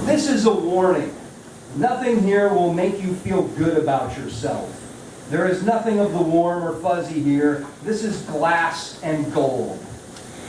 This is a warning. Nothing here will make you feel good about yourself. There is nothing of the warm or fuzzy here. This is glass and gold.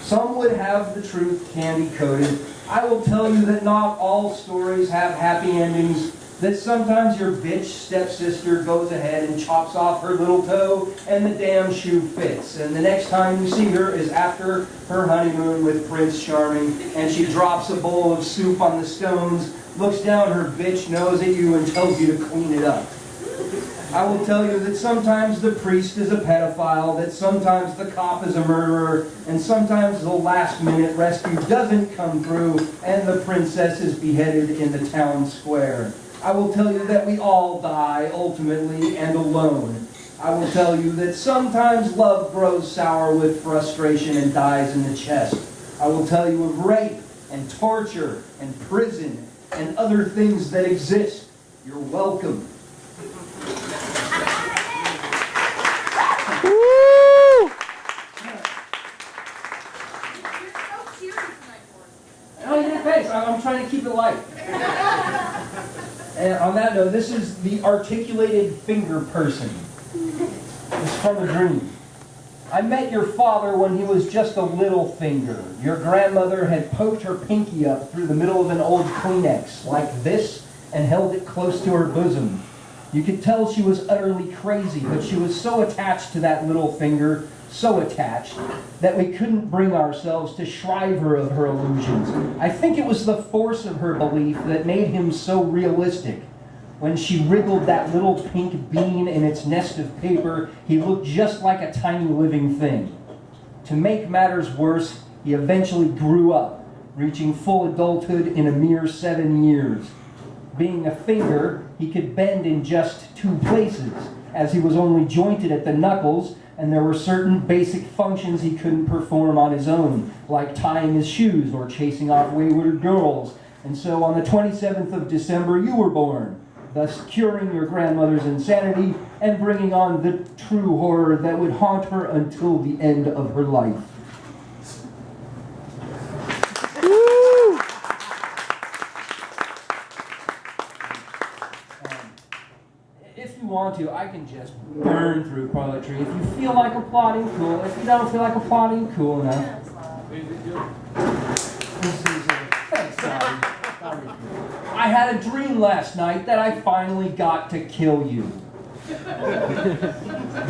Some would have the truth candy-coated. I will tell you that not all stories have happy endings, that sometimes your bitch stepsister goes ahead and chops off her little toe and the damn shoe fits. And the next time you see her is after her honeymoon with Prince Charming, and she drops a bowl of soup on the stones, looks down her bitch nose at you and tells you to clean it up. I will tell you that sometimes the priest is a pedophile, that sometimes the cop is a murderer, and sometimes the last-minute rescue doesn't come through and the princess is beheaded in the town square. I will tell you that we all die, ultimately, and alone. I will tell you that sometimes love grows sour with frustration and dies in the chest. I will tell you of rape and torture and prison and other things that exist. You're welcome. Oh, yeah, thanks. I'm trying to keep it light. And on that note, this is the articulated finger person. It's from a dream. I met your father when he was just a little finger. Your grandmother had poked her pinky up through the middle of an old Kleenex, like this, and held it close to her bosom. You could tell she was utterly crazy, but she was so attached to that little finger, so attached, that we couldn't bring ourselves to shrive her of her illusions. I think it was the force of her belief that made him so realistic. When she wriggled that little pink bean in its nest of paper, he looked just like a tiny living thing. To make matters worse, he eventually grew up, reaching full adulthood in a mere 7 years. Being a finger, he could bend in just 2 places, as he was only jointed at the knuckles, and there were certain basic functions he couldn't perform on his own, like tying his shoes or chasing off wayward girls. And so on the 27th of December, you were born, thus curing your grandmother's insanity and bringing on the true horror that would haunt her until the end of her life. If you want to, I can just burn through poetry. If you feel like applauding, cool. If you don't feel like applauding, cool enough. Thanks, sorry. I had a dream last night that I finally got to kill you.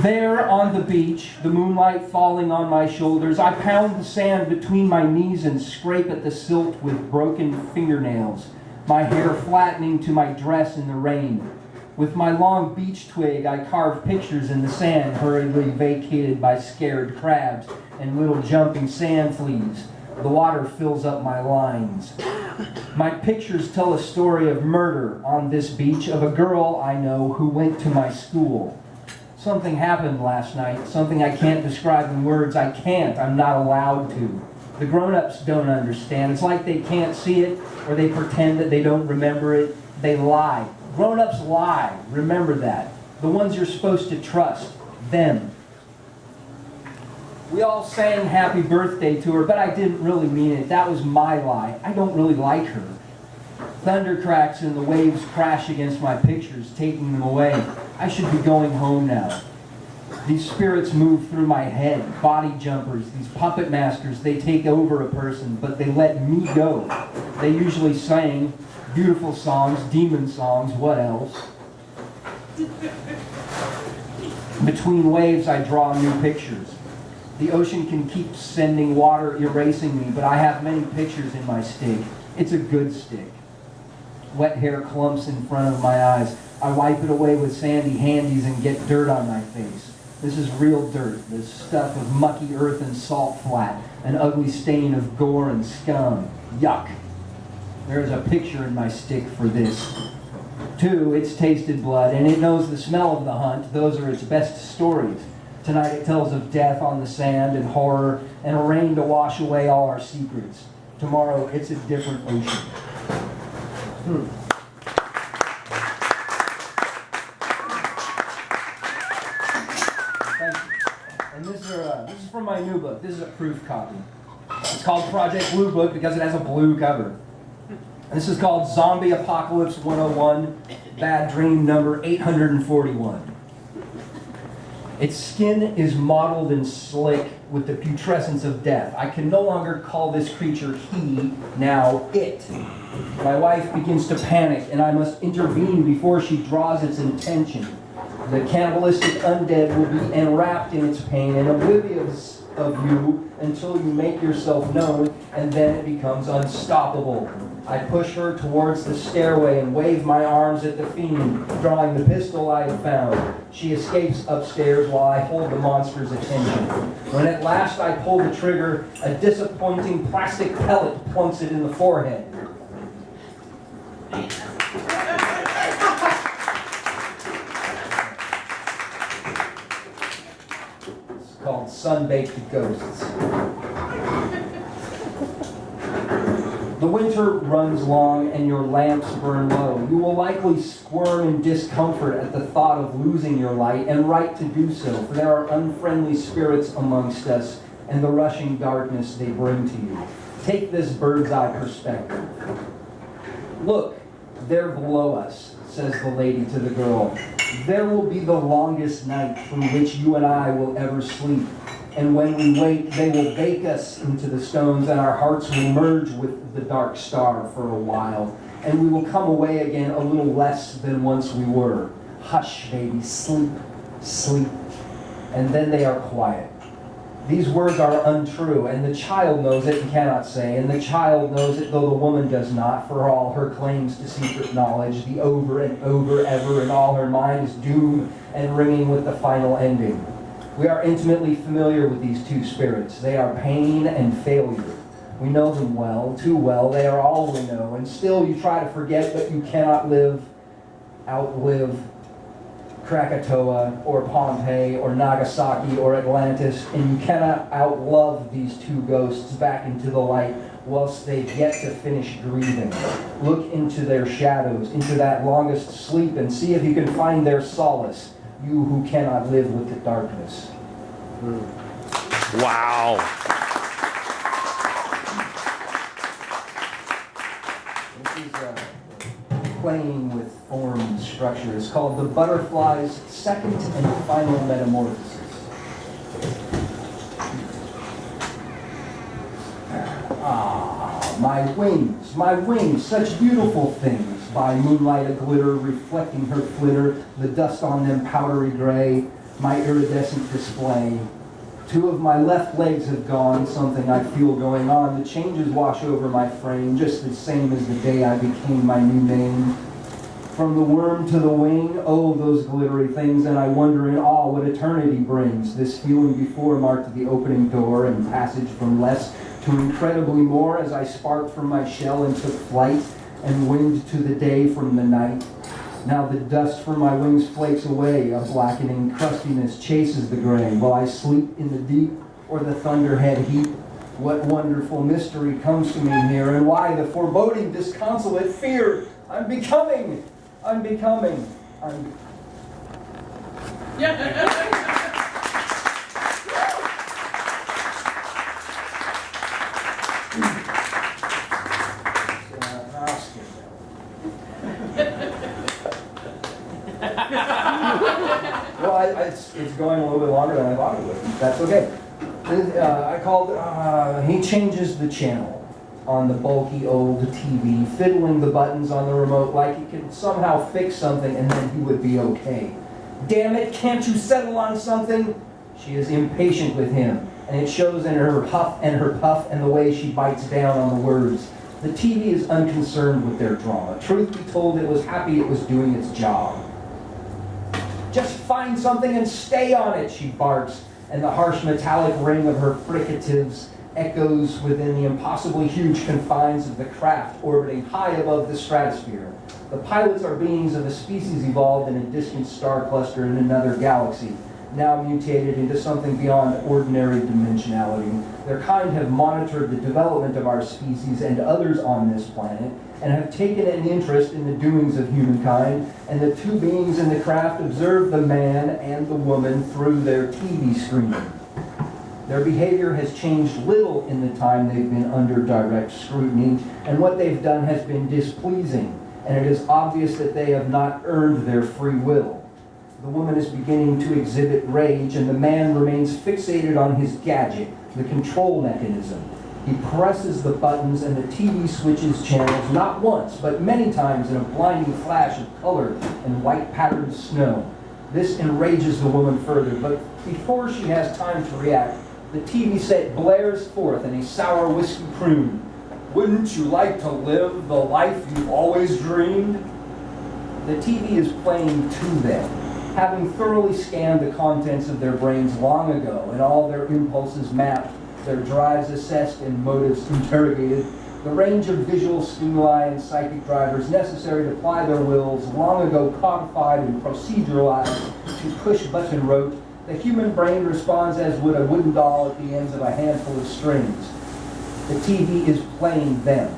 There on the beach, the moonlight falling on my shoulders, I pound the sand between my knees and scrape at the silt with broken fingernails, my hair flattening to my dress in the rain. With my long beach twig, I carve pictures in the sand, hurriedly vacated by scared crabs and little jumping sand fleas. The water fills up my lines. My pictures tell a story of murder on this beach of a girl I know who went to my school. Something happened last night, something I can't describe in words. I'm not allowed to. The grown-ups don't understand. It's like they can't see it, or they pretend that they don't remember it. They lie. Grown-ups lie. Remember that. The ones you're supposed to trust. Them. We all sang happy birthday to her, but I didn't really mean it. That was my lie. I don't really like her. Thunder cracks and the waves crash against my pictures, taking them away. I should be going home now. These spirits move through my head. Body jumpers, these puppet masters, they take over a person, but they let me go. They usually sang beautiful songs, demon songs, what else? Between waves, I draw new pictures. The ocean can keep sending water, erasing me, but I have many pictures in my stick. It's a good stick. Wet hair clumps in front of my eyes. I wipe it away with sandy handies and get dirt on my face. This is real dirt, this stuff of mucky earth and salt flat, an ugly stain of gore and scum. Yuck. There is a picture in my stick for this. 2, it's tasted blood, and it knows the smell of the hunt. Those are its best stories. Tonight it tells of death on the sand and horror and a rain to wash away all our secrets. Tomorrow it's a different ocean. Thank you. And this is from my new book. This is a proof copy. It's called Project Blue Book because it has a blue cover. And this is called Zombie Apocalypse 101, Bad Dream number 841. Its skin is mottled and slick with the putrescence of death. I can no longer call this creature he, now it. My wife begins to panic, and I must intervene before she draws its attention. The cannibalistic undead will be enwrapped in its pain and oblivious of you until you make yourself known, and then it becomes unstoppable. I push her towards the stairway and wave my arms at the fiend, drawing the pistol I have found. She escapes upstairs while I hold the monster's attention. When at last I pull the trigger, a disappointing plastic pellet plunks it in the forehead. It's called Sun-Baked Ghosts. The winter runs long and your lamps burn low. You will likely squirm in discomfort at the thought of losing your light, and right to do so, for there are unfriendly spirits amongst us and the rushing darkness they bring to you. Take this bird's eye perspective. Look, there below us, says the lady to the girl. There will be the longest night through which you and I will ever sleep. And when we wake, they will bake us into the stones, and our hearts will merge with the dark star for a while. And we will come away again a little less than once we were. Hush, baby, sleep, sleep. And then they are quiet. These words are untrue, and the child knows it and cannot say, and the child knows it though the woman does not, for all her claims to secret knowledge, the over and over ever in all her mind is doom and ringing with the final ending. We are intimately familiar with these two spirits. They are pain and failure. We know them well, too well. They are all we know. And still you try to forget, but you cannot outlive Krakatoa or Pompeii or Nagasaki or Atlantis. And you cannot outlove these two ghosts back into the light whilst they've yet to finish grieving. Look into their shadows, into that longest sleep, and see if you can find their solace. You who cannot live with the darkness. Wow. This is playing with form and structure. It's called The Butterfly's Second and Final Metamorphosis. My wings, such beautiful things. By moonlight a glitter, reflecting her flitter, the dust on them powdery gray, my iridescent display. Two of my left legs have gone, something I feel going on. The changes wash over my frame, just the same as the day I became my new name. From the worm to the wing, oh, those glittery things, and I wonder in awe what eternity brings. This feeling before marked the opening door and passage from less to incredibly more as I sparked from my shell and took flight and winged to the day from the night. Now the dust from my wings flakes away, a blackening crustiness chases the gray, while I sleep in the deep or the thunderhead heap. What wonderful mystery comes to me here, and why the foreboding disconsolate fear? I'm becoming. Well, it's going a little bit longer than I thought it would. That's okay. I called, he changes the channel on the bulky old TV, fiddling the buttons on the remote like he could somehow fix something and then he would be okay. Damn it, can't you settle on something? She is impatient with him, and it shows in her huff and her puff and the way she bites down on the words. The TV is unconcerned with their drama. Truth be told, it was happy it was doing its job. Just find something and stay on it, she barks, and the harsh metallic ring of her fricatives echoes within the impossibly huge confines of the craft orbiting high above the stratosphere. The pilots are beings of a species evolved in a distant star cluster in another galaxy, now mutated into something beyond ordinary dimensionality. Their kind have monitored the development of our species and others on this planet, and have taken an interest in the doings of humankind, and the two beings in the craft observe the man and the woman through their TV screen. Their behavior has changed little in the time they've been under direct scrutiny, and what they've done has been displeasing, and it is obvious that they have not earned their free will. The woman is beginning to exhibit rage, and the man remains fixated on his gadget, the control mechanism. He presses the buttons and the TV switches channels not once, but many times in a blinding flash of color and white patterned snow. This enrages the woman further, but before she has time to react, the TV set blares forth in a sour whiskey croon. Wouldn't you like to live the life you've always dreamed? The TV is playing to them. Having thoroughly scanned the contents of their brains long ago and all their impulses mapped, their drives assessed and motives interrogated, the range of visual stimuli and psychic drivers necessary to ply their wills long ago codified and proceduralized to push-button rote, the human brain responds as would a wooden doll at the ends of a handful of strings. The TV is playing them.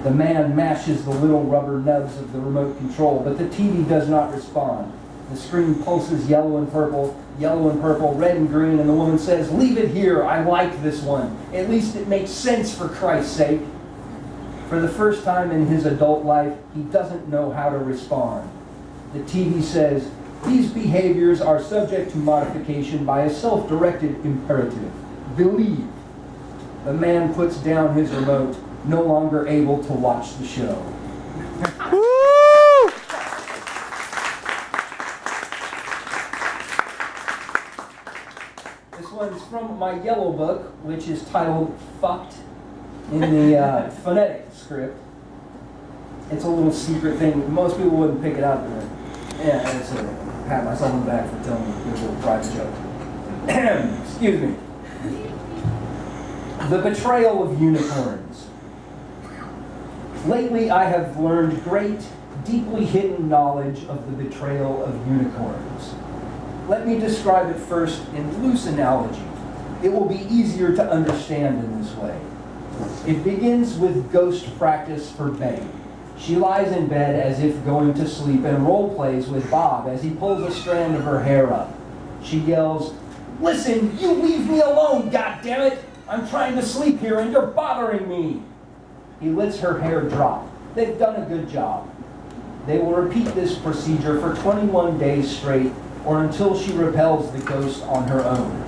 The man mashes the little rubber nubs of the remote control, but the TV does not respond. The screen pulses yellow and purple, red and green, and the woman says, "Leave it here, I like this one. At least it makes sense, for Christ's sake." For the first time in his adult life, he doesn't know how to respond. The TV says, "These behaviors are subject to modification by a self-directed imperative. Believe." The man puts down his remote, no longer able to watch the show. This one's from my yellow book, which is titled Fucked in the phonetic script. It's a little secret thing. Most people wouldn't pick it up. Yeah, it's a pat myself on the back for telling a good little private joke. Excuse me. The betrayal of unicorns. Lately, I have learned great, deeply hidden knowledge of the betrayal of unicorns. Let me describe it first in loose analogy. It will be easier to understand in this way. It begins with ghost practice for Betty. She lies in bed as if going to sleep and role plays with Bob as he pulls a strand of her hair up. She yells, "Listen, you leave me alone, goddammit! I'm trying to sleep here and you're bothering me!" He lets her hair drop. They've done a good job. They will repeat this procedure for 21 days straight, or until she repels the ghost on her own.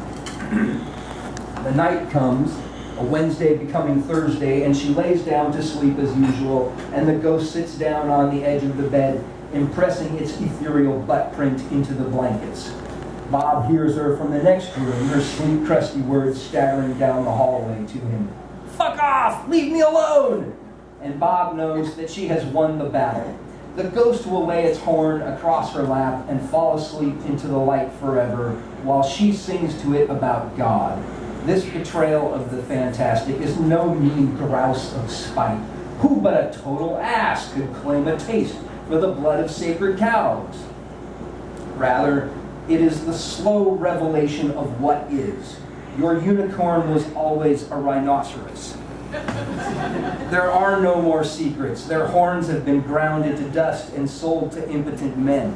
The night comes, a Wednesday becoming Thursday, and she lays down to sleep as usual, and the ghost sits down on the edge of the bed, impressing its ethereal butt print into the blankets. Bob hears her from the next room, her sweet, crusty words staggering down the hallway to him. "Fuck off! Leave me alone!" And Bob knows that she has won the battle. The ghost will lay its horn across her lap and fall asleep into the light forever, while she sings to it about God. This betrayal of the fantastic is no mean grouse of spite. Who but a total ass could claim a taste for the blood of sacred cows? Rather, it is the slow revelation of what is. Your unicorn was always a rhinoceros. There are no more secrets. Their horns have been ground into dust and sold to impotent men.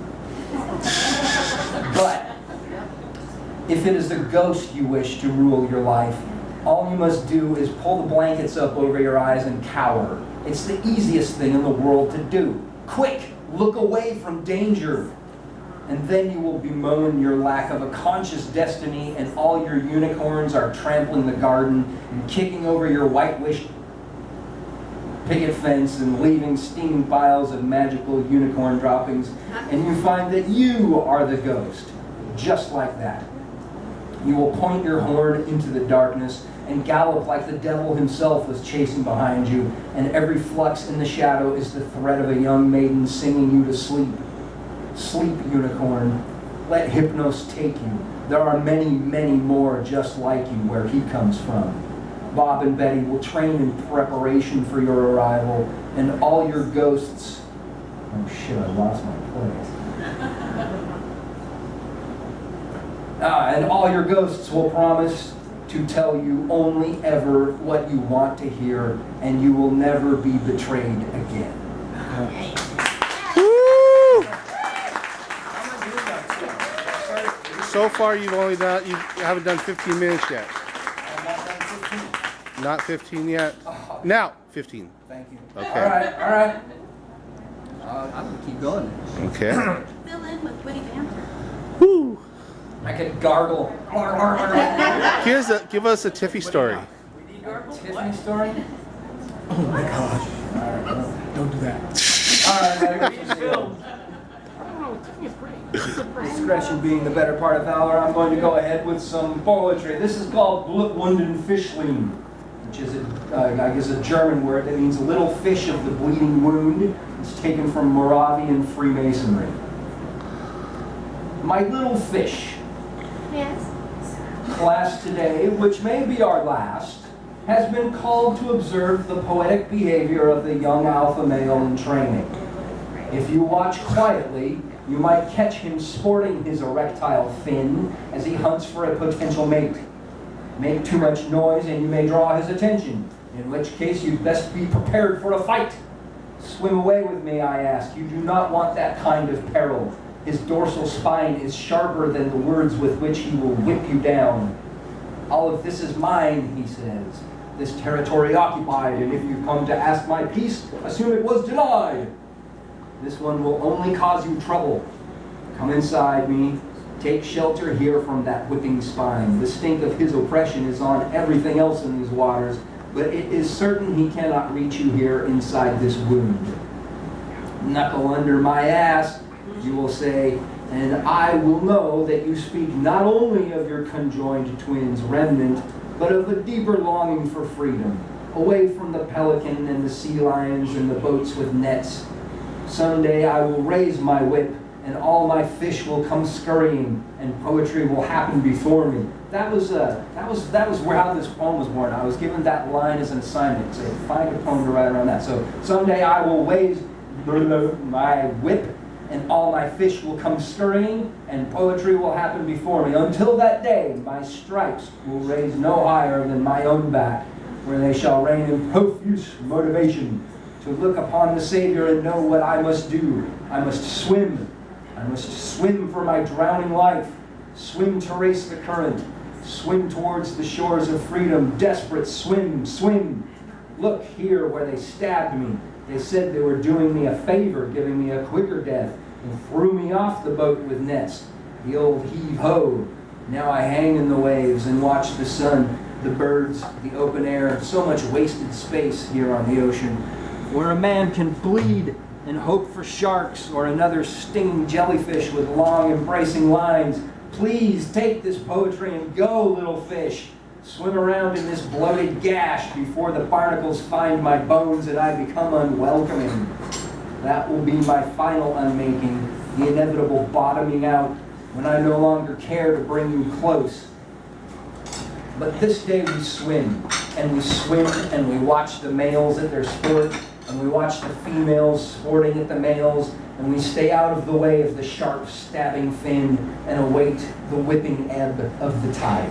But if it is the ghost you wish to rule your life, all you must do is pull the blankets up over your eyes and cower. It's the easiest thing in the world to do. Quick, look away from danger. And then you will bemoan your lack of a conscious destiny, and all your unicorns are trampling the garden and kicking over your whitewashed picket fence and leaving steaming piles of magical unicorn droppings, and you find that you are the ghost, just like that. You will point your horn into the darkness and gallop like the devil himself was chasing behind you, and every flux in the shadow is the threat of a young maiden singing you to sleep. Sleep, unicorn. Let Hypnos take you. There are many, many more just like you where he comes from. Bob and Betty will train in preparation for your arrival, and all your ghosts... Oh shit, I lost my place. And all your ghosts will promise to tell you only ever what you want to hear, and you will never be betrayed again. so far you haven't done 15 minutes yet. I'm not done 15. Not 15 yet. Now 15. Thank you. Okay. All right. I'm going to keep going. Okay. Fill in with witty banter. Woo. I could gargle. Give us a Tiffy story. Tiffany story? Oh my gosh. Don't do that. All right, discretion being the better part of valor, I'm going to go ahead with some poetry. This is called Blutwunden Fischlein, which is, I guess, a German word that means little fish of the bleeding wound. It's taken from Moravian Freemasonry. My little fish. Yes. Class today, which may be our last, has been called to observe the poetic behavior of the young alpha male in training. If you watch quietly, you might catch him sporting his erectile fin as he hunts for a potential mate. Make too much noise and you may draw his attention, in which case you'd best be prepared for a fight. Swim away with me, I ask. You do not want that kind of peril. His dorsal spine is sharper than the words with which he will whip you down. All of this is mine, he says. This territory occupied, and if you come to ask my peace, assume it was denied. This one will only cause you trouble. Come inside me. Take shelter here from that whipping spine. The stink of his oppression is on everything else in these waters, but it is certain he cannot reach you here inside this wound. Knuckle under my ass, you will say, and I will know that you speak not only of your conjoined twins' remnant, but of a deeper longing for freedom, away from the pelican and the sea lions and the boats with nets. Someday I will raise my whip, and all my fish will come scurrying, and poetry will happen before me. That was where how this poem was born. I was given that line as an assignment. So find a poem to write around that. So someday I will raise my whip, and all my fish will come scurrying, and poetry will happen before me. Until that day, my stripes will raise no higher than my own back, where they shall reign in profuse motivation. To look upon the Savior and know what I must do. I must swim. I must swim for my drowning life. Swim to race the current. Swim towards the shores of freedom. Desperate, swim, swim. Look here where they stabbed me. They said they were doing me a favor, giving me a quicker death, and threw me off the boat with nets. The old heave-ho. Now I hang in the waves and watch the sun, the birds, the open air, so much wasted space here on the ocean, where a man can bleed and hope for sharks or another stinging jellyfish with long embracing lines. Please take this poetry and go, little fish. Swim around in this bloated gash before the barnacles find my bones and I become unwelcoming. That will be my final unmaking, the inevitable bottoming out when I no longer care to bring you close. But this day we swim, and we watch the males at their sport, and we watch the females sporting at the males, and we stay out of the way of the sharp stabbing fin and await the whipping ebb of the tide.